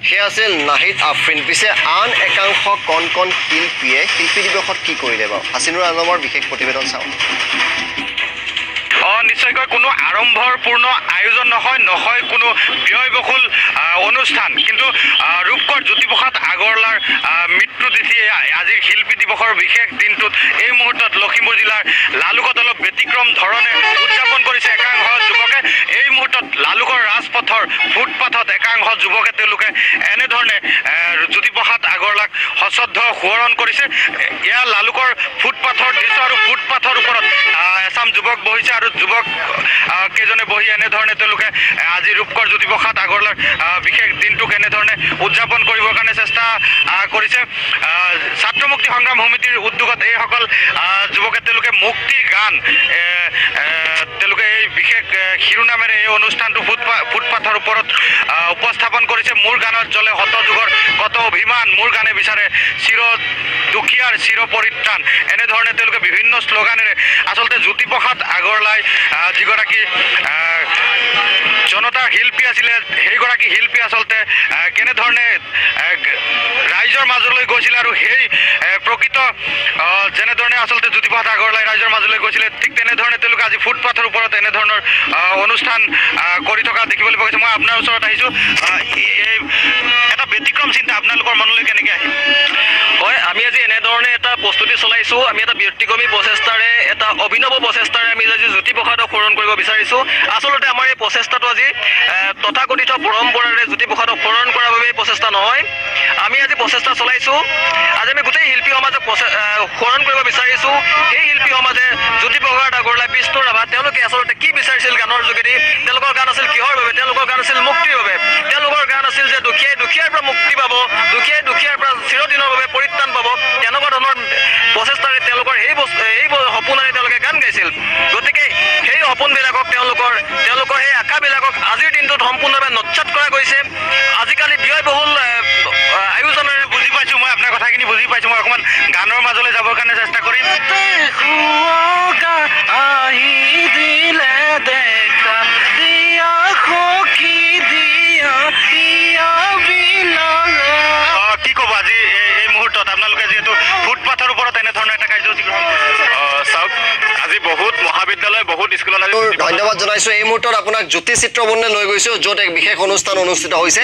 সে আছিল নাহিদ আফৰিন। পিছে আন একাংশ কণ কণ শিল্পীয়ে শিল্পী দিৱসত কি কৰিলে বাৰু? হাছিনুৰ আলমৰ বিশেষ প্ৰতিবেদন চাওঁ। নিশ্চয়কৈ কোনো আড়ম্বৰপূৰ্ণ আয়োজন নহয় কোনো ব্যয়বহুল অনুষ্ঠান, কিন্তু ৰূপকোঁৱৰ জ্যোতিপ্ৰসাদ আগৰৱালাৰ মৃত্যু তিথি আজিৰ শিল্পী দিৱসৰ বিশেষ দিনটোত এই মুহূৰ্তত লখিমপুৰ জিলাৰ লালুকত অলপ ব্যতিক্ৰম ধৰণে উদযাপন কৰিছে একাংশ যুৱকে। এই মুহূৰ্তত লালুকৰ ৰাজপথৰ ফুটপাথত একাংশ যুৱকে তেওঁলোকে এনেধৰণে জ্যোতিপ্ৰসাদ আগৰৱালাক সশ্ৰদ্ধ সোঁৱৰণ কৰিছে। এয়া লালুকৰ ফুটপাথৰ দৃশ্য আৰু ফুটপাথৰ ওপৰত এচাম যুৱক বহিছে আৰু যুৱক কেইজনে বহি এনেধৰণে তেওঁলোকে আজি ৰূপকোঁৱৰ জ্যোতিপ্ৰসাদ আগৰৱালাৰ বিশেষ দিনটোক এনেধৰণে উদযাপন কৰিবৰ কাৰণে চেষ্টা কৰিছে। ছাত্ৰ মুক্তি সংগ্ৰাম সমিতিৰ উদ্যোগত এইসকল যুৱকে তেওঁলোকে মুক্তিৰ গান তেওঁলোকে এই বিশেষ শিৰোনামেৰে এই অনুষ্ঠানটো ফুটপাথৰ ওপৰত উপস্থাপন কৰিছে। মোৰ গানত জ্বলে শত যুগৰ কত অভিমান, মোৰ গানে বিচাৰে চিৰ দুখীয়াৰ চিৰ পৰিত্ৰাণ, এনেধৰণে তেওঁলোকে বিভিন্ন শ্লোগানেৰে আচলতে জ্যোতিপ্ৰসাদ আগৰৱালাই যিগৰাকী জনতাৰ শিল্পী আছিলে, সেইগৰাকী শিল্পী আচলতে কেনেধৰণে ৰাইজৰ মাজলৈ গৈছিল আৰু সেই প্ৰকৃত যেনেধৰণে আচলতে জ্যোতিপ্ৰসাদ আগৰৱালাই ৰাইজৰ মাজলৈ গৈছিলে, ঠিক তেনেধৰণে তেওঁলোকে আজি ফুটপাথৰ ওপৰত এনেধৰণৰ অনুষ্ঠান কৰি থকা দেখিবলৈ পোৱা গৈছে। মই আপোনাৰ ওচৰত আহিছোঁ, এটা ব্যতিক্ৰম চিন্তা আপোনালোকৰ মনলৈ কেনেকৈ আহিল? হয়, আমি আজি এনেধৰণে এটা প্ৰস্তুতি চলাইছোঁ। আমি এটা ব্যতিক্ৰমী প্ৰচেষ্টাৰে, এটা অভিনৱ প্ৰচেষ্টাৰে আমি আজি জ্যোতিপ্ৰসাদক সোঁৱৰণ কৰিব বিচাৰিছোঁ। আচলতে আমাৰ এই প্ৰচেষ্টাটো আজি তথাকথিত পৰম্পৰাৰে জ্যোতিপ্ৰসাদক সোঁৱৰণ কৰাৰ বাবে এই প্ৰচেষ্টা নহয়। আমি আজি প্ৰচেষ্টা চলাইছোঁ, আজি আমি গোটেই শিল্পী সমাজক সোঁৱৰণ কৰিব বিচাৰিছোঁ। সেই শিল্পী সমাজে জ্যোতিপ্ৰসাদ আগৰৱালা, বিষ্ণু ৰাভা, তেওঁলোকে আচলতে কি বিচাৰিছিল গানৰ যোগেদি? তেওঁলোকৰ গান আছিল কিহৰ বাবে? তেওঁলোকৰ গান আছিল মুক্তিৰ বাবে। তেওঁলোকৰ গান আছিল যে দুখীয়াই দুখীয়াৰ পৰা মুক্তি পাব, দুখীয়াই দুখীয়াৰ পৰা চিৰদিনৰ বাবে পৰিত্ৰাণ পাব। তেনেকুৱা ধৰণৰ প্ৰচেষ্টাৰে তেওঁলোকৰ সেই সপোনেৰে তেওঁলোকে গান গাইছিল। গতিকে সেই সপোনবিলাকক তেওঁলোকৰ সেই আশাবিলাকক আজিৰ দিনটোত সম্পূৰ্ণভাৱে নস্যাৎ কৰা গৈছে। আজিকালি ব্যয়বহুল আয়োজনেৰে বুজি পাইছোঁ, মই আপোনাৰ কথাখিনি বুজি পাইছোঁ। মই অকণমান গানৰ মাজলৈ যাবৰ কাৰণে চেষ্টা কৰিম। কি ক'ব আজি এই মুহূৰ্তত আপোনালোকে যিহেতু ফুটপাথৰ ওপৰত এনেধৰণৰ এটা কাৰ্যসূচী গ্ৰহণ কৰিছে? চাওক, আজি বহুত মহাবিদ্যালয়, বহুত স্কুলত ধন্যবাদ জনাইছোঁ। এই মুহূৰ্তত আপোনাক জ্যোতি চিত্ৰবনে লৈ গৈছোঁ, য'ত এক বিশেষ অনুষ্ঠান অনুষ্ঠিত হৈছে।